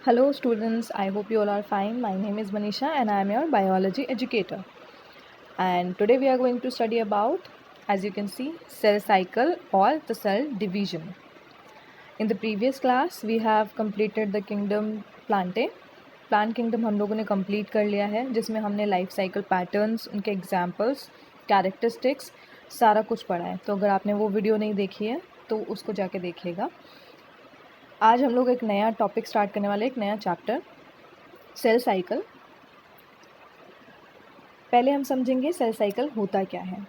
Hello students, I hope you all are fine. My name is Manisha and I am your biology educator. And today we are going to study about, as you can see, cell cycle or the cell division. In the previous class we have completed the kingdom Plantae. Plant kingdom हम लोगों ने complete कर लिया है, जिसमें हमने life cycle patterns, उनके examples, characteristics सारा कुछ पढ़ा है. तो अगर आपने वो वीडियो नहीं देखी है तो उसको जाके देखिएगा. आज हम लोग एक नया टॉपिक स्टार्ट करने वाले, एक नया चैप्टर, सेल साइकिल. पहले हम समझेंगे सेल साइकिल होता क्या है.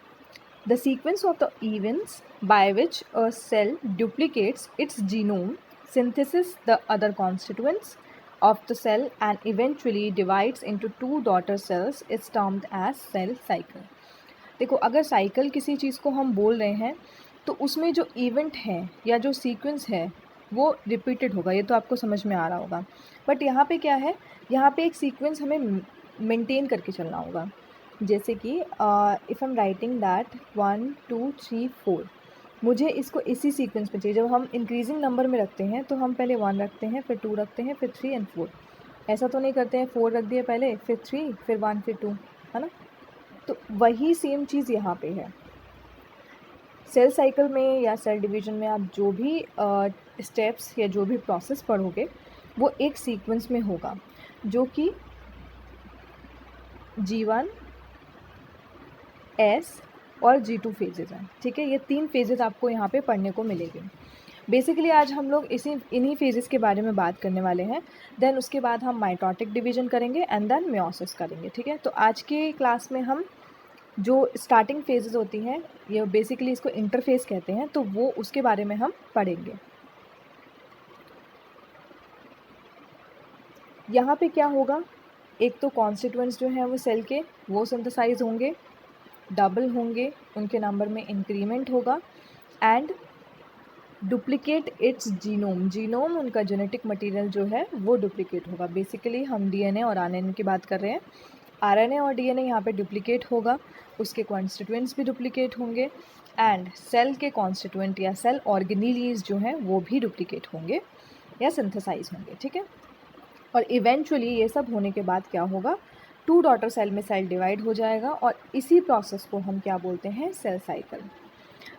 The sequence of the events by which a cell duplicates its genome, synthesis the other constituents of the cell and eventually divides into two daughter cells is termed as cell cycle. देखो, अगर cycle किसी चीज़ को हम बोल रहे हैं तो उसमें जो इवेंट है या जो सीक्वेंस है वो रिपीटेड होगा. ये तो आपको समझ में आ रहा होगा. बट यहाँ पे क्या है, यहाँ पे एक सीक्वेंस हमें मेंटेन करके चलना होगा. जैसे कि if I am writing that 1 2 3 4, मुझे इसको इसी सीक्वेंस में चाहिए. जब हम इंक्रीजिंग नंबर में रखते हैं तो हम पहले 1 रखते हैं, फिर 2 रखते हैं, फिर 3 एंड 4. ऐसा तो नहीं करते हैं 4 रख दिए पहले, फिर 3, फिर 1, फिर 2, है ना. तो वही सेम चीज़ यहाँ पे है. सेल साइकिल में या सेल डिवीज़न में आप जो भी स्टेप्स या जो भी प्रोसेस पढ़ोगे वो एक सीक्वेंस में होगा, जो कि G1, S और G2 फेजेज़ हैं. ठीक है, ये 3 फेजेज़ आपको यहाँ पे पढ़ने को मिलेंगे. बेसिकली आज हम लोग इन्हीं फेजेस के बारे में बात करने वाले हैं. देन उसके बाद हम माइटोटिक डिवीज़न करेंगे एंड देन मियोसिस करेंगे. ठीक है, तो आज के क्लास में हम जो स्टार्टिंग फेजेस होती हैं, ये बेसिकली इसको इंटरफेस कहते हैं, तो वो उसके बारे में हम पढ़ेंगे. यहाँ पे क्या होगा, एक तो कॉन्स्टिट्यूएंट्स जो हैं वो सेल के वो सिंथेसाइज होंगे, डबल होंगे, उनके नंबर में इंक्रीमेंट होगा and duplicate it's genome. Genome उनका जेनेटिक मटेरियल जो है वो डुप्लीकेट होगा. बेसिकली हम डीएनए और आरएनए की बात कर रहे हैं. आरएनए और डीएनए यहाँ पे डुप्लीकेट होगा, उसके कॉन्स्टिट्यूएंट्स भी डुप्लीकेट होंगे एंड सेल के कॉन्स्टिट्यूएंट या सेल ऑर्गेनीलीज जो हैं वो भी डुप्लीकेट होंगे या सिंथेसाइज होंगे. ठीक है, और इवेंचुअली ये सब होने के बाद क्या होगा, 2 डॉटर सेल में सेल डिवाइड हो जाएगा और इसी प्रोसेस को हम क्या बोलते हैं, cell cycle.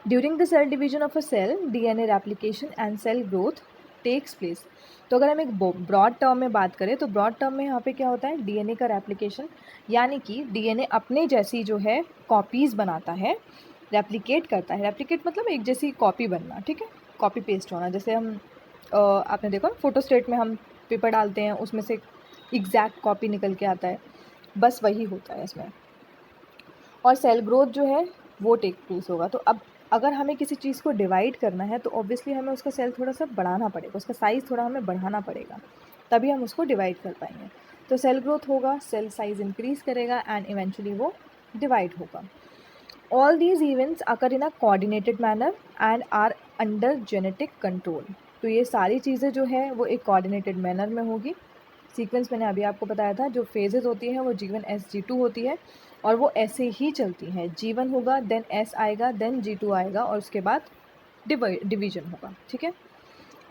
During the cell division of a cell, DNA replication and cell growth takes place. तो अगर हम एक ब्रॉड टर्म में बात करें तो ब्रॉड टर्म में यहाँ पे क्या होता है, डीएनए का रेप्लिकेशन, यानी कि डीएनए अपने जैसी जो है कॉपीज़ बनाता है, रेप्लिकेट करता है. रेप्लिकेट मतलब एक जैसी कॉपी बनना. ठीक है, कॉपी पेस्ट होना. जैसे हम आपने देखो फोटोस्टेट में हम पेपर डालते हैं, उसमें से एग्जैक्ट कॉपी निकल के आता है, बस वही होता है इसमें. और सेल ग्रोथ जो है वो टेक प्लेस होगा. तो अब अगर हमें किसी चीज़ को डिवाइड करना है तो ऑब्वियसली हमें उसका सेल थोड़ा सा बढ़ाना पड़ेगा, उसका साइज़ थोड़ा हमें बढ़ाना पड़ेगा, तभी हम उसको डिवाइड कर पाएंगे. तो सेल ग्रोथ होगा, सेल साइज़ इंक्रीज़ करेगा एंड इवेंचुअली वो डिवाइड होगा. All these events occur in a coordinated manner and are under genetic control. तो ये सारी चीज़ें जो है वो एक कोऑर्डिनेटेड मैनर में होगी. सीक्वेंस मैंने अभी आपको बताया था, जो फेजेस होती हैं वो G1 S G2 होती है और वो ऐसे ही चलती हैं. G1 होगा, देन S आएगा, देन G2 आएगा और उसके बाद डिवीजन होगा. ठीक है,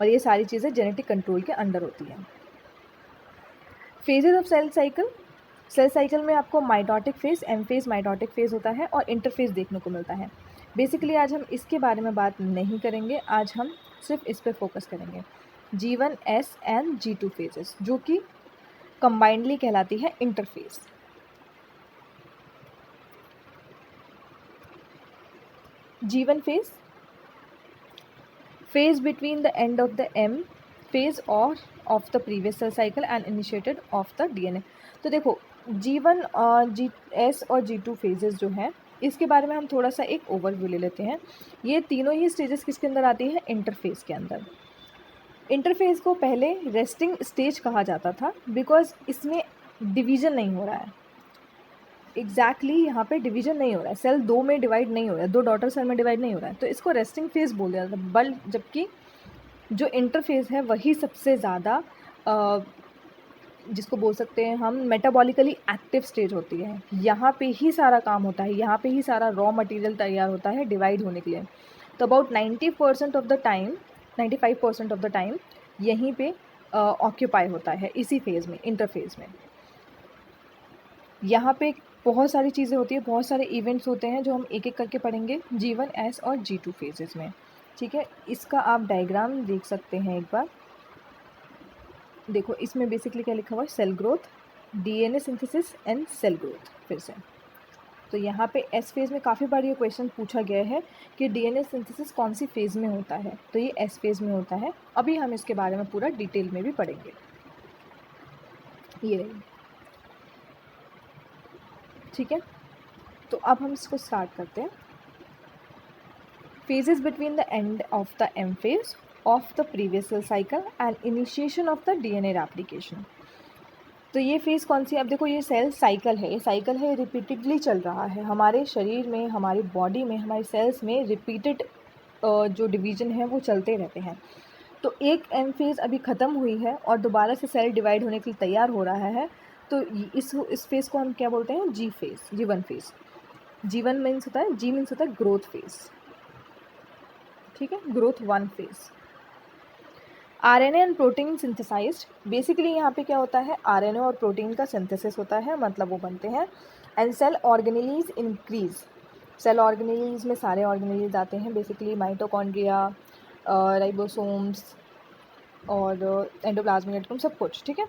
और ये सारी चीज़ें जेनेटिक कंट्रोल के अंडर होती हैं. Phases of cell cycle. Cell cycle में आपको mitotic phase, M phase mitotic phase होता है और इंटरफेज देखने को मिलता है. बेसिकली आज हम इसके बारे में बात नहीं करेंगे, आज हम सिर्फ इस पर फोकस करेंगे. G1 S and G2 phases जो कि कंबाइंडली कहलाती है interphase. G1 phase, phase between the end of the M phase or of the previous cell cycle and initiated of the DNA. तो देखो G1 S और G2 phases जो हैं इसके बारे में हम थोड़ा सा एक ओवरव्यू ले लेते हैं. ये तीनों ही स्टेजेस किसके अंदर आती हैं, इंटरफेज के अंदर. इंटरफेज को पहले रेस्टिंग स्टेज कहा जाता था बिकॉज इसमें डिवीज़न नहीं हो रहा है. एग्जैक्टली यहाँ पे डिवीजन नहीं हो रहा है, सेल 2 में डिवाइड नहीं हो रहा है, 2 डॉटर सेल में डिवाइड नहीं हो रहा है, तो इसको रेस्टिंग फेज बोल दिया जाता है. बट जबकि जो इंटरफेज है वही सबसे ज़्यादा जिसको बोल सकते हैं हम मेटाबॉलिकली एक्टिव स्टेज होती है. यहाँ पे ही सारा काम होता है, यहाँ पे ही सारा रॉ मटेरियल तैयार होता है डिवाइड होने के लिए. तो about 90% of the time, 95% of the time यहीं पे ऑक्यूपाई होता है इसी फेज़ में, इंटरफेज़ में। यहाँ पे बहुत सारी चीज़ें होती हैं, बहुत सारे इवेंट्स होते हैं जो हम एक एक करके पढ़ेंगे G1, S और G2 फेजेस में। ठीक है, इसका आप डायग्राम देख सकते हैं एक बार। देखो इसमें बेसिकली क्या लिखा हुआ है, cell growth, DNA synthesis and cell growth. फिर से तो यहाँ पे एस फेज़ में काफ़ी बार ये क्वेश्चन पूछा गया है कि DNA सिंथेसिस कौन सी फेज़ में होता है, तो ये एस फेज़ में होता है। अभी हम इसके बारे में पूरा डिटेल में भी पढ़ेंगे। ये रही, ठीक है। तो अब हम इसको स्टार्ट करते हैं। Phases between the end of the M phase of the previous cell cycle and initiation of the DNA replication। तो ये फेज़ कौन सी है? अब देखो ये सेल साइकिल है, ये साइकिल है, रिपीटेडली चल रहा है हमारे शरीर में, हमारी बॉडी में, हमारी सेल्स में रिपीटेड जो डिवीजन है वो चलते रहते हैं। तो एक एम फेज़ अभी ख़त्म हुई है और दोबारा से सेल डिवाइड होने के लिए तैयार हो रहा है, तो इस फेज़ को हम क्या बोलते हैं? जी phase, G1 phase. G1 means होता है, G मीन्स होता है ग्रोथ फेज़, ठीक है, growth 1 phase. RNA and protein synthesised, basically यहाँ पे क्या होता है, आरएनए और प्रोटीन का सिंथेसिस होता है, मतलब वो बनते हैं। And cell organelles increase, cell organelles में सारे ऑर्गेनेलीज आते हैं, बेसिकली माइटोकॉन्ड्रिया, राइबोसोम्स और एंडोप्लाज्मिक रेटिकुलम, सब कुछ, ठीक है।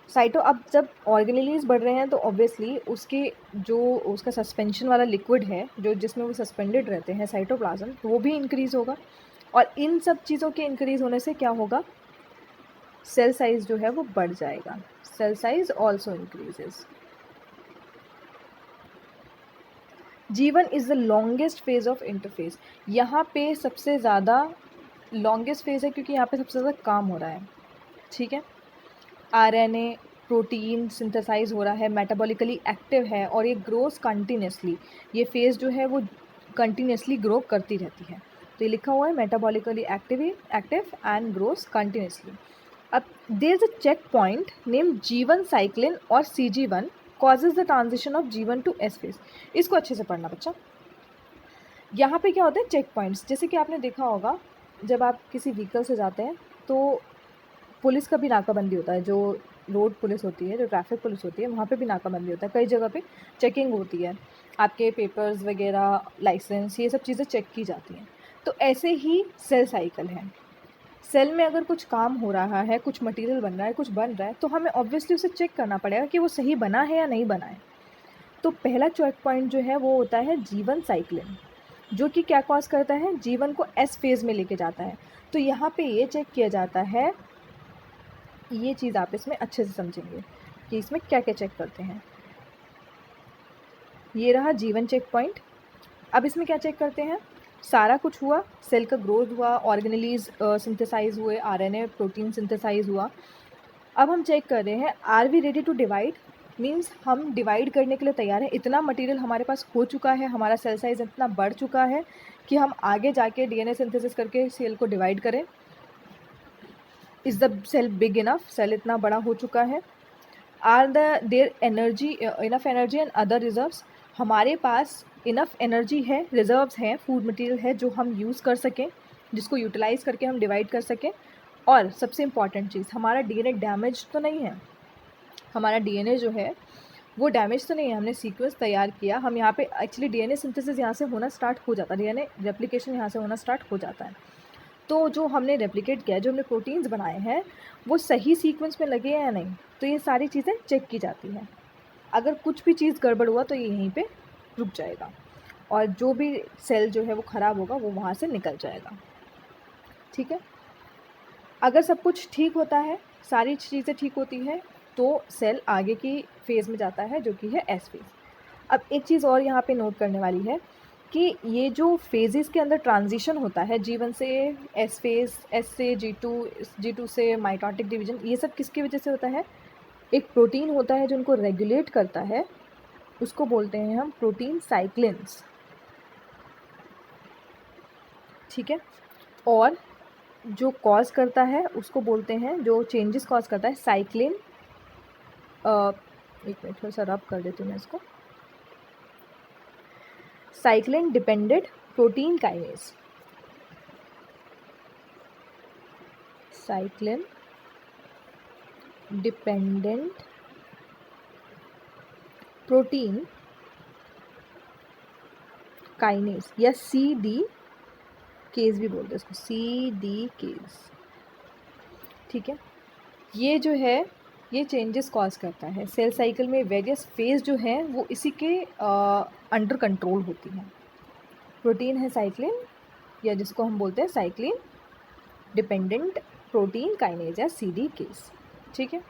अब जब ऑर्गेनेलीज बढ़ रहे हैं तो ऑब्वियसली उसके जो उसका सस्पेंशन वाला लिक्विड है, जो जिसमें वो सस्पेंडेड रहते हैं साइटोप्लाज्म, तो वो भी इंक्रीज़ होगा। और इन सब चीज़ों के इंक्रीज़ होने से क्या होगा, सेल साइज़ जो है वो बढ़ जाएगा। Cell size also increases. G1 is the longest phase of interphase, यहाँ पे सबसे ज़्यादा लॉन्गेस्ट फेज है क्योंकि यहाँ पे सबसे ज़्यादा काम हो रहा है, ठीक है। आरएनए प्रोटीन सिंथेसाइज हो रहा है, मेटाबॉलिकली एक्टिव है और ये ग्रोस कंटिन्यूसली, ये फेज़ जो है वो कंटिन्यूसली ग्रो करती रहती है। तो ये लिखा हुआ है metabolically active and grows continuously. अब there is a check point name G1 cyclin और CG1 causes the transition of G1 to S phase. इसको अच्छे से पढ़ना बच्चा। यहाँ पे क्या होता है, चेक पॉइंट्स, जैसे कि आपने देखा होगा जब आप किसी व्हीकल से जाते हैं तो पुलिस का भी नाकाबंदी होता है, जो रोड पुलिस होती है, जो ट्रैफिक पुलिस होती है, वहाँ पे भी नाकाबंदी होता है। कई जगह पे चेकिंग होती है, आपके पेपर्स वगैरह, लाइसेंस, ये सब चीज़ें चेक की जाती हैं। तो ऐसे ही सेल साइकिल है। सेल में अगर कुछ काम हो रहा है, कुछ मटेरियल बन रहा है, कुछ बन रहा है, तो हमें ऑब्वियसली उसे चेक करना पड़ेगा कि वो सही बना है या नहीं बना है। तो पहला चेक पॉइंट जो है वो होता है G1 साइक्लिन, जो कि क्या कॉज करता है, G1 को S फेज़ में लेके जाता है। तो यहाँ पे ये चेक किया जाता है, ये चीज़ आप इसमें अच्छे से समझेंगे कि इसमें क्या क्या चेक करते हैं। ये रहा G1 चेक पॉइंट। अब इसमें क्या चेक करते हैं, सारा कुछ हुआ, सेल का ग्रोथ हुआ, ऑर्गेनेलीज सिंथेसाइज हुए, आरएनए प्रोटीन सिंथेसाइज हुआ। अब हम चेक कर रहे हैं, are we ready to divide, means हम डिवाइड करने के लिए तैयार हैं। इतना मटेरियल हमारे पास हो चुका है, हमारा सेल साइज इतना बढ़ चुका है कि हम आगे जाके डीएनए सिंथेसिस करके सेल को डिवाइड करें। Is the cell big enough, cell इतना बड़ा हो चुका है। Are there energy, enough energy and other reserves, हमारे पास इनफ एनर्जी है, रिजर्व्स हैं, फूड मटेरियल है जो हम यूज़ कर सकें, जिसको यूटिलाइज़ करके हम डिवाइड कर सकें। और सबसे इम्पॉर्टेंट चीज़, हमारा डीएनए डैमेज तो नहीं है, हमारा डीएनए जो है वो डैमेज तो नहीं है, हमने सीक्वेंस तैयार किया। हम यहाँ पे एक्चुअली डीएनए सिंथेसिस यहाँ से होना स्टार्ट हो जाता है, डीएनए रेप्लिकेशन यहाँ से होना स्टार्ट हो जाता है। तो जो हमने रेप्लिकेट किया है, जो हमने प्रोटीन्स बनाए हैं, वो सही सीक्वेंस में लगे हैं या नहीं, तो ये सारी चीज़ें चेक की जाती हैं। अगर कुछ भी चीज़ गड़बड़ हुआ तो ये यहीं पे रुक जाएगा और जो भी सेल जो है वो ख़राब होगा वो वहाँ से निकल जाएगा, ठीक है। अगर सब कुछ ठीक होता है, सारी चीज़ें ठीक होती हैं, तो सेल आगे की फेज़ में जाता है जो कि है एस फेज़। अब एक चीज़ और यहाँ पे नोट करने वाली है कि ये जो फेजेस के अंदर ट्रांजिशन होता है, G1 से एस फेज़, एस से G2 से माइटोटिक डिवीजन, ये सब किसकी वजह से होता है, एक प्रोटीन होता है जो उनको रेगुलेट करता है, उसको बोलते हैं हम प्रोटीन साइक्लिन्स, ठीक है। और जो कॉज करता है उसको बोलते हैं, जो चेंजेस कॉज करता है, साइक्लिन, एक मिनट थोड़ा सा रब कर देती हूँ मैं इसको, cyclin dependent protein kinase, cyclin dependent protein kinase या CD केज भी बोलते हैं इसको, CD केज। ठीक है, ये जो है ये चेंजेस कॉज करता है सेल साइकिल में। वेरियस फेज जो हैं वो इसी के अंडर कंट्रोल होती हैं। प्रोटीन है साइक्लिन, या जिसको हम बोलते हैं साइक्लिन डिपेंडेंट प्रोटीन काइनेज या CD केज। ठीक है,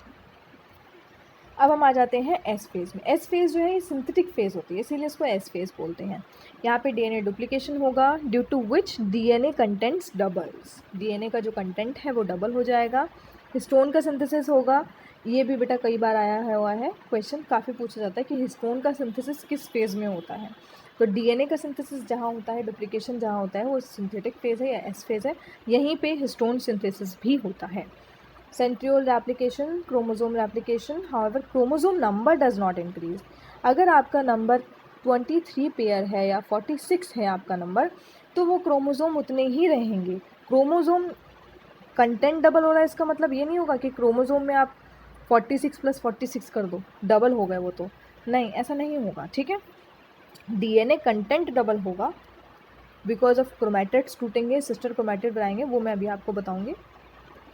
अब हम आ जाते हैं एस फेज़ में। एस फेज़ जो है ये सिंथेटिक फेज़ होती है, इसीलिए इसको एस फेज़ बोलते हैं। यहाँ पे DNA डुप्लीकेशन होगा, due to which DNA contents doubles. DNA का जो कंटेंट है वो डबल हो जाएगा। हिस्टोन का सिंथेसिस होगा। ये भी बेटा कई बार आया हुआ है क्वेश्चन, काफ़ी पूछा जाता है कि हिस्टोन का सिंथेसिस किस फेज़ में होता है। तो DNA का सिंथेसिस जहाँ होता है, डुप्लीकेशन जहाँ होता है, वो सिंथेटिक फेज़ है या एस फेज़ है। यहीं पे हिस्टोन सिंथेसिस भी होता है। Centriole replication, chromosome replication, however chromosome number does not increase. अगर आपका नंबर 23 पेयर है या 46 है आपका नंबर, तो वो क्रोमोसोम उतने ही रहेंगे। क्रोमोसोम कंटेंट डबल हो रहा है, इसका मतलब ये नहीं होगा कि क्रोमोसोम में आप 46 + 46 कर दो, डबल हो गए वो, तो नहीं, ऐसा नहीं होगा। ठीक है, DNA कंटेंट डबल होगा बिकॉज ऑफ क्रोमैटिड्स टूटेंगे, सिस्टर क्रोमैटिड बनाएंगे, वो मैं अभी आपको बताऊंगी।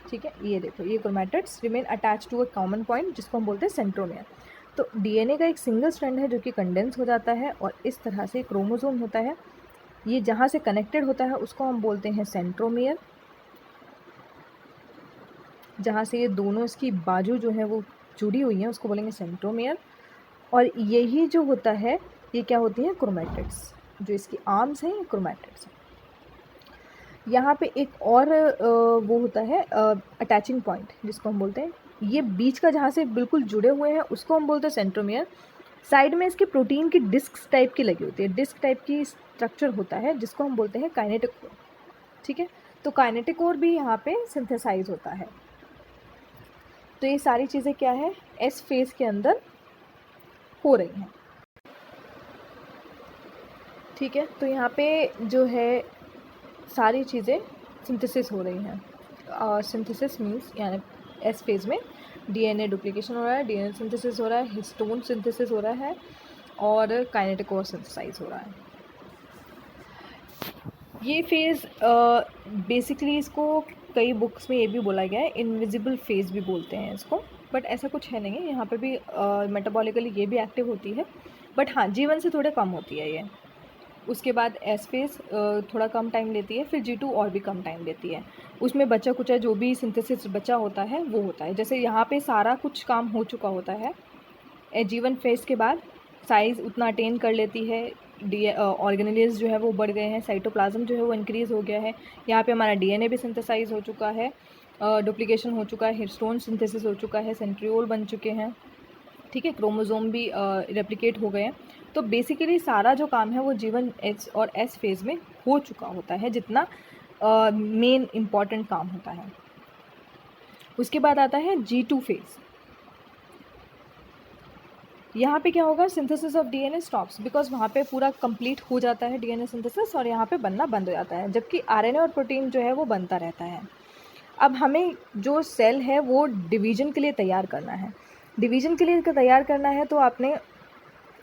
ठीक है, ये देखो, ये chromatids remain attach to a common point जिसको हम बोलते हैं सेंट्रोमियर। तो DNA का एक सिंगल स्ट्रैंड है जो कि कंडेंस हो जाता है और इस तरह से क्रोमोसोम होता है। ये जहाँ से कनेक्टेड होता है उसको हम बोलते हैं सेंट्रोमियर, जहाँ से ये दोनों इसकी बाजू जो है वो जुड़ी हुई हैं उसको बोलेंगे सेंट्रोमियर। और यही जो होता है ये क्या होती है, क्रोमैटिड्स। जो इसकी आर्म्स हैं ये क्रोमैटिड्स हैं। यहाँ पे एक और वो होता है अटैचिंग पॉइंट जिसको हम बोलते हैं, ये बीच का जहाँ से बिल्कुल जुड़े हुए हैं उसको हम बोलते हैं सेंट्रोमियर। साइड में इसके प्रोटीन की डिस्क टाइप की लगी होती है, डिस्क टाइप की स्ट्रक्चर होता है जिसको हम बोलते हैं काइनेटिक कोर। ठीक है, तो काइनेटिक कोर भी यहाँ पे सिंथेसाइज होता है। तो ये सारी चीज़ें क्या है, एस फेज़ के अंदर हो रही हैं। ठीक है, तो यहाँ पे जो है सारी चीज़ें सिंथेसिस हो रही हैं। सिंथेसिस मीन्स यानी एस फेज़ में DNA डुप्लीकेशन हो रहा है, DNA सिंथेसिस हो रहा है, हिस्टोन सिंथेसिस हो रहा है और काइनेटिक कोर सिंथेसाइज हो रहा है। ये फेज़ बेसिकली इसको कई बुक्स में ये भी बोला गया है, इनविजिबल फेज़ भी बोलते हैं इसको, बट ऐसा कुछ है नहीं है। यहाँ पे भी मेटाबॉलिकली ये भी एक्टिव होती है, बट हाँ जीवन से थोड़े कम होती है ये। उसके बाद एस फेज़ थोड़ा कम टाइम लेती है, फिर G2 और भी कम टाइम लेती है। उसमें बचा कुचा जो भी सिंथेसिस बचा होता है वो होता है। जैसे यहाँ पे सारा कुछ काम हो चुका होता है, G1 फेज़ के बाद साइज़ उतना अटेन कर लेती है, ऑर्गेनेल्स जो है वो बढ़ गए हैं, साइटोप्लाज्म जो है वो इंक्रीज़ हो गया है, यहाँ पे हमारा DNA भी सिंथेसाइज हो चुका है, डुप्लीकेशन हो चुका है, हिस्टोन सिंथेसिस हो चुका है, सेंट्रियोल बन चुके हैं। ठीक है, क्रोमोसोम भी रेप्लिकेट हो गए हैं। तो बेसिकली सारा जो काम है वो G1 H और S फेज़ में हो चुका होता है, जितना मेन इम्पॉर्टेंट काम होता है। उसके बाद आता है G2 फेज़। यहाँ पे क्या होगा, synthesis of DNA stops, because वहाँ पे पूरा कंप्लीट हो जाता है DNA सिंथेसिस और यहाँ पे बनना बंद हो जाता है, जबकि RNA और प्रोटीन जो है वो बनता रहता है। अब हमें जो सेल है वो डिवीजन के लिए तैयार करना है। डिवीजन के लिए तैयार करना है तो आपने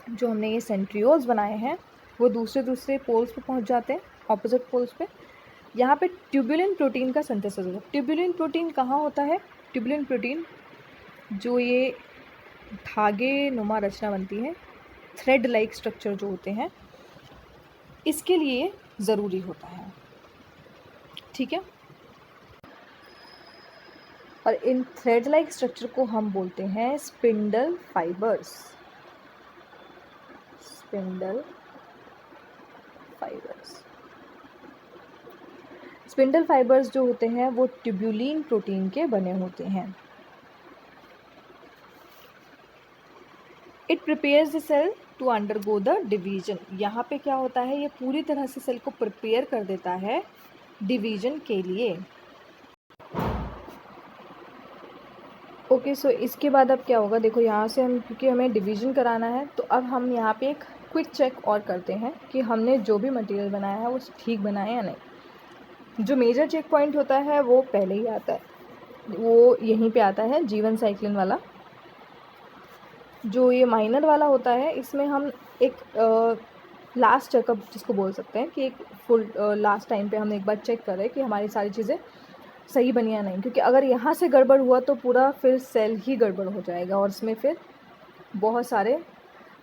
जो हमने ये सेंट्रियोल्स बनाए हैं वो दूसरे पोल्स पे पहुंच जाते हैं, ऑपोजिट पोल्स पे। यहाँ पे ट्यूबुलिन प्रोटीन का सिंथेसिस होता है। ट्यूबुलिन प्रोटीन कहाँ होता है, ट्यूबुलिन प्रोटीन जो ये धागे नुमा रचना बनती है, थ्रेड लाइक स्ट्रक्चर जो होते हैं, इसके लिए ज़रूरी होता है। ठीक है, और इन थ्रेड लाइक स्ट्रक्चर को हम बोलते हैं spindle fibres. Spindle fibres, spindle fibres जो होते हैं वो ट्यूबुलिन प्रोटीन के बने होते हैं। It prepares the cell to undergo the division. यहाँ पे क्या होता है, ये पूरी तरह से सेल को प्रिपेयर कर देता है डिवीजन के लिए। ओके, सो इसके बाद अब क्या होगा, देखो यहाँ से हम, क्योंकि हमें डिवीजन कराना है तो अब हम यहाँ पे एक क्विक चेक और करते हैं कि हमने जो भी मटेरियल बनाया है वो ठीक बनाया या नहीं। जो मेजर चेक पॉइंट होता है वो पहले ही आता है, वो यहीं पे आता है जीवन साइक्लिन वाला। जो ये माइनर वाला होता है इसमें हम एक लास्ट चेकअप जिसको बोल सकते हैं कि एक फुल लास्ट टाइम पे हम एक बार चेक करें कि हमारी सारी चीज़ें सही बनी या नहीं, क्योंकि अगर यहाँ से गड़बड़ हुआ तो पूरा फिर सेल ही गड़बड़ हो जाएगा और इसमें फिर बहुत सारे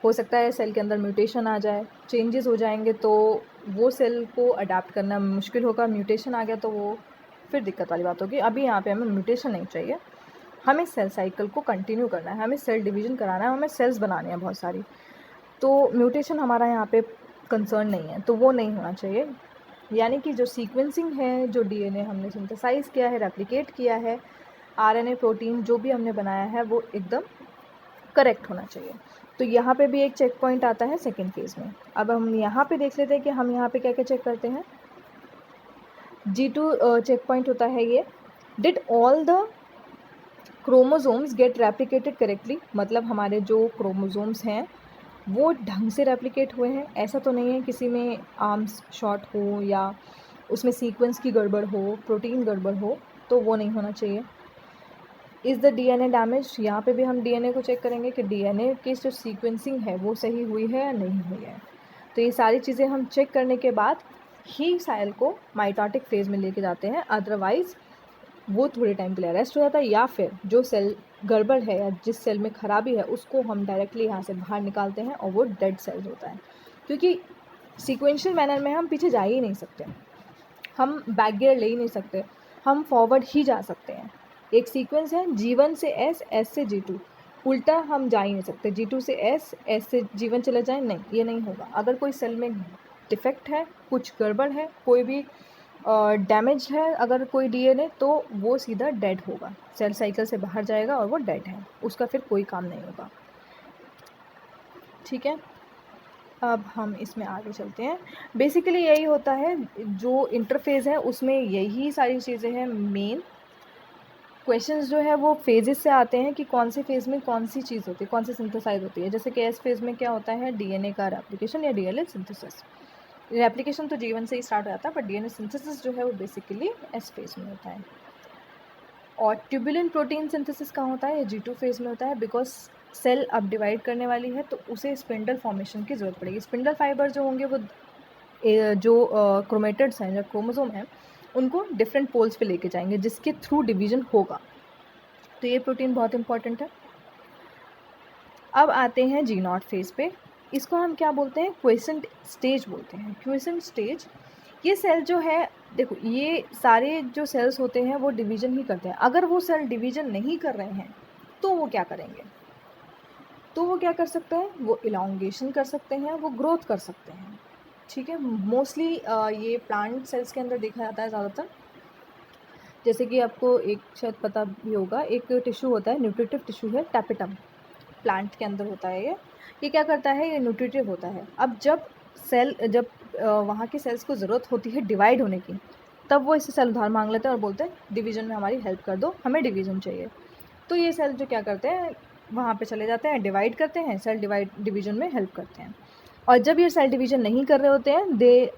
हो सकता है सेल के अंदर म्यूटेशन आ जाए, चेंजेस हो जाएंगे, तो वो सेल को अडाप्ट करना मुश्किल होगा। म्यूटेशन आ गया तो वो फिर दिक्कत वाली बात होगी। अभी यहाँ पे हमें म्यूटेशन नहीं चाहिए, हमें सेल साइकिल को कंटिन्यू करना है, हमें सेल डिवीज़न कराना है, हमें सेल्स बनाने हैं बहुत सारी। तो म्यूटेशन हमारा यहाँ पे कंसर्न नहीं है, तो वो नहीं होना चाहिए। यानी कि जो सीक्वेंसिंग है, जो डीएनए हमने सिंथेसाइज़ किया है, रेप्लिकेट किया है, आरएनए प्रोटीन जो भी हमने बनाया है वो एकदम करेक्ट होना चाहिए। तो यहाँ पे भी एक चेक पॉइंट आता है सेकेंड फेज़ में। अब हम यहाँ पे देख लेते हैं कि हम यहाँ पे क्या क्या चेक करते हैं। G2 चेक पॉइंट होता है ये, did all the chromosomes get replicated correctly, मतलब हमारे जो क्रोमोसोम्स हैं वो ढंग से रेप्लिकेट हुए हैं। ऐसा तो नहीं है किसी में आर्म्स शॉर्ट हो या उसमें सीक्वेंस की गड़बड़ हो, प्रोटीन गड़बड़ हो, तो वो नहीं होना चाहिए। इज़ द डीएनए डैमेज, यहाँ पे भी हम डीएनए को चेक करेंगे कि डीएनए की जो सीक्वेंसिंग है वो सही हुई है या नहीं हुई है। तो ये सारी चीज़ें हम चेक करने के बाद ही सेल को माइटोटिक फेज़ में लेके जाते हैं, अदरवाइज़ वो थोड़े टाइम के लिए अरेस्ट हो जाता है, या फिर जो सेल गड़बड़ है या जिस सेल में ख़राबी है उसको हम डायरेक्टली यहाँ से बाहर निकालते हैं और वो डेड सेल्स होता है। क्योंकि सीक्वेंशियल मैनर में हम पीछे जा ही नहीं सकते, हम बैक गियर ले ही नहीं सकते, हम फॉरवर्ड ही जा सकते हैं। एक सीक्वेंस है G1 से S, S से G2, उल्टा हम जा ही नहीं सकते। G2 से S, S से G1 चले जाएं, नहीं, ये नहीं होगा। अगर कोई सेल में डिफेक्ट है, कुछ गड़बड़ है, कोई भी डैमेज है अगर कोई डीएनए, तो वो सीधा डेड होगा, सेल साइकिल से बाहर जाएगा और वो डेड है, उसका फिर कोई काम नहीं होगा। ठीक है, अब हम इसमें आगे चलते हैं। बेसिकली यही होता है, जो इंटरफेज़ है उसमें यही सारी चीज़ें हैं। मेन क्वेश्चंस जो है वो फेजेस से आते हैं कि कौन से फेज़ में कौन सी चीज़ होती है, कौन सी सिंथेसाइज होती है। जैसे कि एस फेज़ में क्या होता है, डीएनए का रेप्लिकेशन या डीएनए सिंथेसिस। रेप्लिकेशन तो जीवन से ही स्टार्ट हो जाता है, बट डीएनए सिंथेसिस जो है वो बेसिकली एस फेज़ में होता है। और ट्यूबुलिन प्रोटीन सिंथेसिस कहाँ होता है, G2 फेज़ में होता है, बिकॉज सेल अब डिवाइड करने वाली है तो उसे स्पिंडल फॉर्मेशन की ज़रूरत पड़ेगी। स्पिंडल फाइबर जो होंगे वो जो क्रोमेटिड्स हैं, जो क्रोमोसोम हैं, उनको डिफरेंट पोल्स पे लेके जाएंगे जिसके थ्रू डिवीजन होगा। तो ये प्रोटीन बहुत इंपॉर्टेंट है। अब आते हैं G0 फेज़ पे। इसको हम क्या बोलते हैं, क्वेसेंट स्टेज बोलते हैं। क्वेसेंट स्टेज, ये सेल जो है, देखो ये सारे जो सेल्स होते हैं वो डिवीज़न ही करते हैं। अगर वो सेल डिवीज़न नहीं कर रहे हैं तो वो क्या करेंगे, तो वो क्या कर सकते हैं, वो इलांगेशन कर सकते हैं, वो ग्रोथ कर सकते हैं। ठीक है, मोस्टली ये प्लांट सेल्स के अंदर देखा जाता है ज़्यादातर। जैसे कि आपको एक शायद पता भी होगा, एक टिश्यू होता है, न्यूट्रिटिव टिश्यू है, टैपेटम, प्लांट के अंदर होता है। ये क्या करता है, ये न्यूट्रिटिव होता है। अब जब वहाँ के सेल्स को ज़रूरत होती है डिवाइड होने की, तब वो इससे सेल उधार मांग लेते हैं और बोलते हैं डिवीज़न में हमारी हेल्प कर दो, हमें डिवीज़न चाहिए। तो ये सेल जो क्या करते हैं, वहाँ पे चले जाते हैं, डिवाइड करते हैं, सेल डिवीज़न में हेल्प करते हैं। और जब ये सेल डिवीज़न नहीं कर रहे होते हैं, they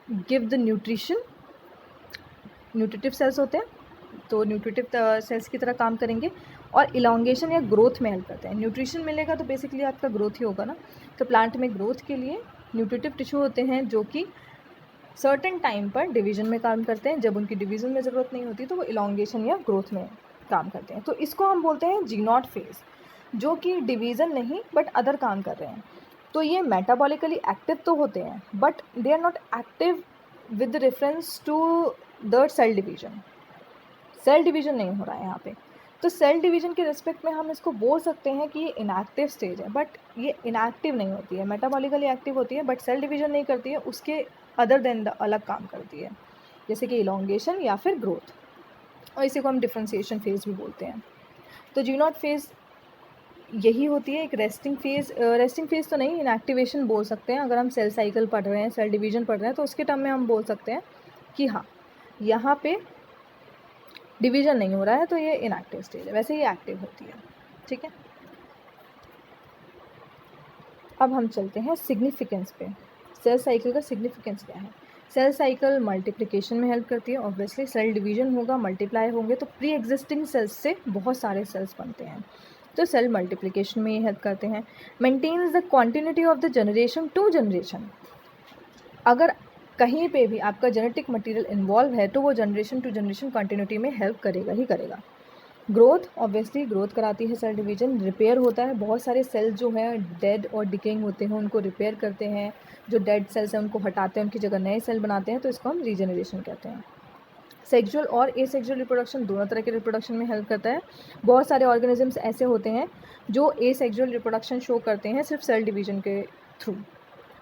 give the nutrition, nutritive cells होते हैं, तो न्यूट्रिटिव सेल्स की तरह काम करेंगे और इलांगेशन या ग्रोथ में हेल्प करते हैं। न्यूट्रिशन मिलेगा तो बेसिकली आपका ग्रोथ ही होगा ना। तो प्लांट में ग्रोथ के लिए न्यूट्रिटिव टिश्यू होते हैं जो कि सर्टेन टाइम पर डिवीज़न में काम करते हैं। जब उनकी डिवीज़न में ज़रूरत नहीं होती तो वो इलांगेशन या ग्रोथ में काम करते हैं। तो इसको हम बोलते हैं G0 फेज़, जो कि डिवीज़न नहीं बट अदर काम कर रहे हैं। तो ये मेटाबॉलिकली एक्टिव तो होते हैं but they are not active with reference to the cell division. Cell division नहीं हो रहा है यहाँ पे। तो सेल डिवीज़न के रिस्पेक्ट में हम इसको बोल सकते हैं कि ये इनएक्टिव स्टेज है, बट ये इनएक्टिव नहीं होती है, मेटाबॉलिकली एक्टिव होती है बट सेल डिवीज़न नहीं करती है, उसके अदर देन द अलग काम करती है, जैसे कि इलांगेशन या फिर ग्रोथ। और इसी को हम डिफ्रेंशिएशन फेज़ भी बोलते हैं। तो G0 फेज़ यही होती है, एक रेस्टिंग फेज़ तो नहीं, इनएक्टिवेशन बोल सकते हैं। अगर हम सेल साइकिल पढ़ रहे हैं, सेल डिवीज़न पढ़ रहे हैं, तो उसके टर्म में हम बोल सकते हैं कि हाँ, यहाँ पे डिवीज़न नहीं हो रहा है तो ये इनएक्टिव स्टेज है, वैसे ये एक्टिव होती है। ठीक है, अब हम चलते हैं सिग्निफिकेंस पे। सेल साइकिल का सिग्निफिकेंस क्या है। सेल साइकिल मल्टीप्लिकेशन में हेल्प करती है, ऑब्वियसली सेल डिवीजन होगा, मल्टीप्लाई होंगे तो प्री एग्जिस्टिंग सेल्स से बहुत सारे सेल्स बनते हैं, तो सेल मल्टीप्लिकेशन में ये हेल्प करते हैं। Maintains the continuity of the generation to generation, अगर कहीं पे भी आपका जेनेटिक मटेरियल इन्वॉल्व है तो वो जनरेशन टू जनरेशन कंटिन्यूटी में हेल्प करेगा ही करेगा। ग्रोथ, ऑब्वियसली ग्रोथ कराती है सेल डिवीजन। रिपेयर होता है, बहुत सारे सेल्स जो हैं डेड और डिकेइंग होते हैं उनको रिपेयर करते हैं, जो डेड सेल्स हैं उनको हटाते हैं, उनकी जगह नए सेल बनाते हैं, तो इसको हम रीजनरेशन कहते हैं। सेक्सुअल और एसेक्सुअल रिप्रोडक्शन, दोनों तरह के रिप्रोडक्शन में हेल्प करता है। बहुत सारे ऑर्गेनिजम्स ऐसे होते हैं जो एसेक्सुअल रिप्रोडक्शन शो करते हैं सिर्फ सेल डिवीजन के थ्रू।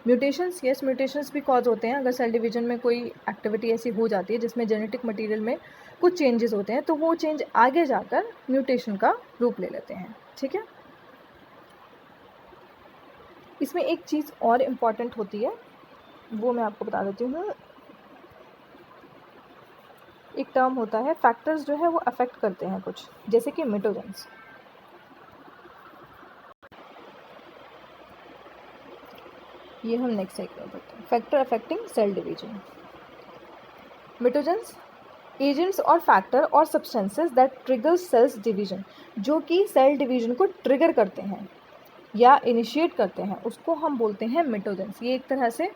म्यूटेशंस, यस म्यूटेशंस भी कॉज होते हैं, अगर सेल डिवीजन में कोई एक्टिविटी ऐसी हो जाती है जिसमें जेनेटिक मटेरियल में कुछ चेंजेस होते हैं तो वो चेंज आगे जाकर म्यूटेशन का रूप ले लेते हैं, ठीक है। इसमें एक चीज़ और इम्पॉर्टेंट होती है, वो मैं आपको बता देती हूँ। एक टर्म होता है, फैक्टर्स जो है वो अफेक्ट करते हैं कुछ, जैसे कि मिटोजेंस। ये हम नेक्स्ट साइड में पढ़ते हैं, factor affecting cell division. Mitogens agents और फैक्टर और substances that trigger cells division, जो कि सेल डिवीजन को ट्रिगर करते हैं या इनिशिएट करते हैं, उसको हम बोलते हैं मिटोजेंस। ये एक तरह से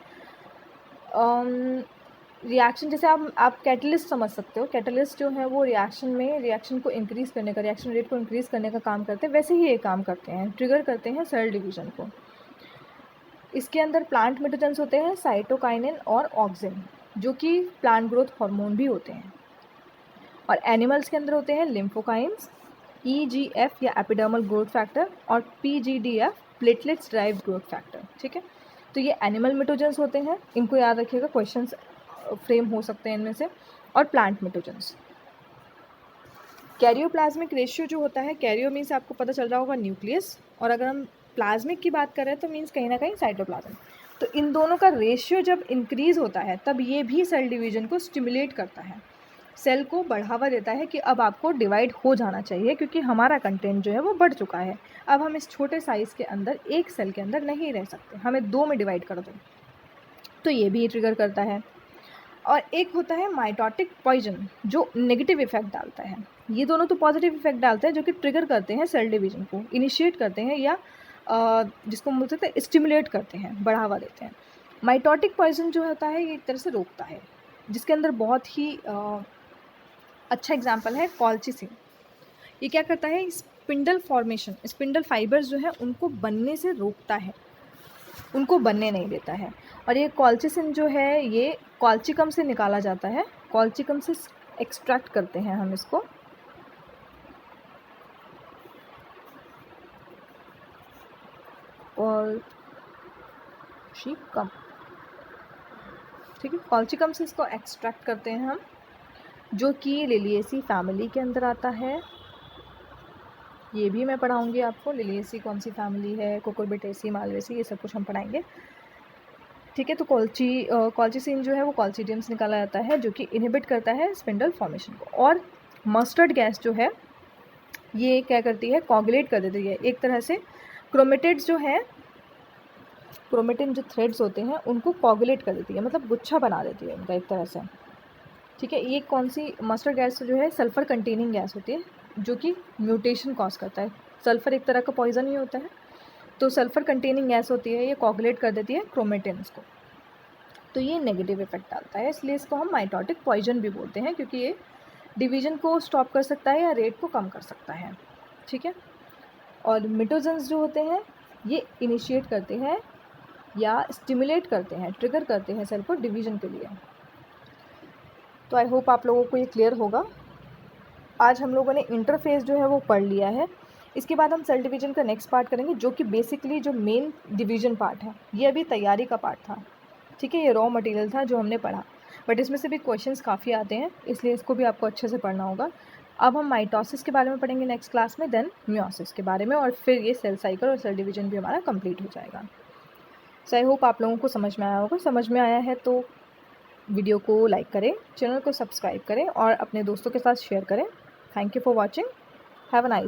रिएक्शन, जैसे आप कैटलिस्ट समझ सकते हो, कैटलिस्ट जो है वो रिएक्शन को इंक्रीज़ करने का, रिएक्शन रेट को इंक्रीज़ करने का काम करते हैं, वैसे ही ये काम करते हैं, ट्रिगर करते हैं सेल डिवीजन को। इसके अंदर प्लांट मिटोजेंस होते हैं, साइटोकाइनिन और ऑक्सिन, जो कि प्लांट ग्रोथ हार्मोन भी होते हैं। और एनिमल्स के अंदर होते हैं लिम्फोकाइंस, EGF या एपिडर्मल ग्रोथ फैक्टर, और PGDF platelets derived growth factor, ठीक है। तो ये एनिमल मिटोजेंस होते हैं, इनको याद रखिएगा, क्वेश्चंस फ्रेम हो सकते हैं इनमें से। और प्लांट मिटोजेंस। कैरियोप्लाज्मिक रेशियो जो होता है, कैरियो मीन्स आपको पता चल रहा होगा न्यूक्लियस, और अगर हम प्लाज्मिक की बात करें तो मीन्स कहीं ना कहीं साइटोप्लाज्म। तो इन दोनों का रेशियो जब इंक्रीज़ होता है तब ये भी सेल डिवीजन को स्टिमुलेट करता है, सेल को बढ़ावा देता है कि अब आपको डिवाइड हो जाना चाहिए, क्योंकि हमारा कंटेंट जो है वो बढ़ चुका है, अब हम इस छोटे साइज़ के अंदर एक सेल के अंदर नहीं रह सकते, हमें 2 में डिवाइड कर दो। तो ये भी ट्रिगर करता है। और एक होता है माइटोटिक पॉइजन, जो नेगेटिव इफेक्ट डालता है। ये दोनों तो पॉजिटिव इफेक्ट डालते हैं, जो कि ट्रिगर करते हैं सेल डिवीजन को, इनिशिएट करते हैं, या जिसको हम बोल सकते हैं स्टिमुलेट करते हैं, बढ़ावा देते हैं। माइटोटिक पॉइजन जो होता है ये एक तरह से रोकता है, जिसके अंदर बहुत ही अच्छा एग्जाम्पल है कॉल्चिसिन। ये क्या करता है, स्पिंडल फॉर्मेशन, स्पिंडल फाइबर्स जो है उनको बनने से रोकता है, उनको बनने नहीं देता है। और ये कॉल्चिसिन जो है ये कॉल्चिकम से निकाला जाता है, कॉल्चिकम से एक्सट्रैक्ट करते हैं हम इसको। कॉल्चिकम, ठीक है, कॉल्चिकम से इसको एक्सट्रैक्ट करते हैं हम, जो कि लिलिएसी फैमिली के अंदर आता है। ये भी मैं पढ़ाऊँगी आपको, लिलिएसी कौन सी फैमिली है, कुकुरबिटेसी, मालवेसी, ये सब कुछ हम पढ़ाएंगे, ठीक है। तो कॉल्चिसिन जो है वो कॉल्चिडियम से निकाला जाता है, जो कि इनहिबिट करता है स्पिंडल फॉर्मेशन को। और मस्टर्ड गैस जो है ये क्या करती है, कोगुलेट कर देती है, एक तरह से क्रोमेटिड्स जो है, क्रोमेटिन जो थ्रेड्स होते हैं उनको कोगुलेट कर देती है, मतलब गुच्छा बना देती है उनका एक तरह से, ठीक है। ये कौन सी मस्टर्ड गैस जो है सल्फ़र कंटेनिंग गैस होती है, जो कि म्यूटेशन कॉज करता है। सल्फ़र एक तरह का पॉइजन ही होता है, तो सल्फ़र कंटेनिंग गैस होती है, ये कोगुलेट कर देती है क्रोमेटिन्स को, तो ये नेगेटिव इफेक्ट डालता है, इसलिए इसको हम माइटोटिक पॉइजन भी बोलते हैं, क्योंकि ये डिवीजन को स्टॉप कर सकता है या रेट को कम कर सकता है, ठीक है। और मिटोजेंस जो होते हैं ये इनिशिएट करते हैं या स्टिमुलेट करते हैं, ट्रिगर करते हैं सेल को डिवीजन के लिए। तो आई होप आप लोगों को ये क्लियर होगा। आज हम लोगों ने इंटरफेस जो है वो पढ़ लिया है, इसके बाद हम सेल डिवीजन का नेक्स्ट पार्ट करेंगे, जो कि बेसिकली जो मेन डिवीजन पार्ट है, ये अभी तैयारी का पार्ट था, ठीक है, ये रॉ मटेरियल था जो हमने पढ़ा, बट इसमें से भी क्वेश्चंस काफ़ी आते हैं, इसलिए इसको भी आपको अच्छे से पढ़ना होगा। अब हम माइटोसिस के बारे में पढ़ेंगे नेक्स्ट क्लास में, देन मियोसिस के बारे में, और फिर ये सेल साइकिल और सेल डिवीजन भी हमारा कंप्लीट हो जाएगा। सो आई होप आप लोगों को समझ में आया होगा। समझ में आया है तो वीडियो को लाइक करें, चैनल को सब्सक्राइब करें और अपने दोस्तों के साथ शेयर करें। Thank you for watching, have a nice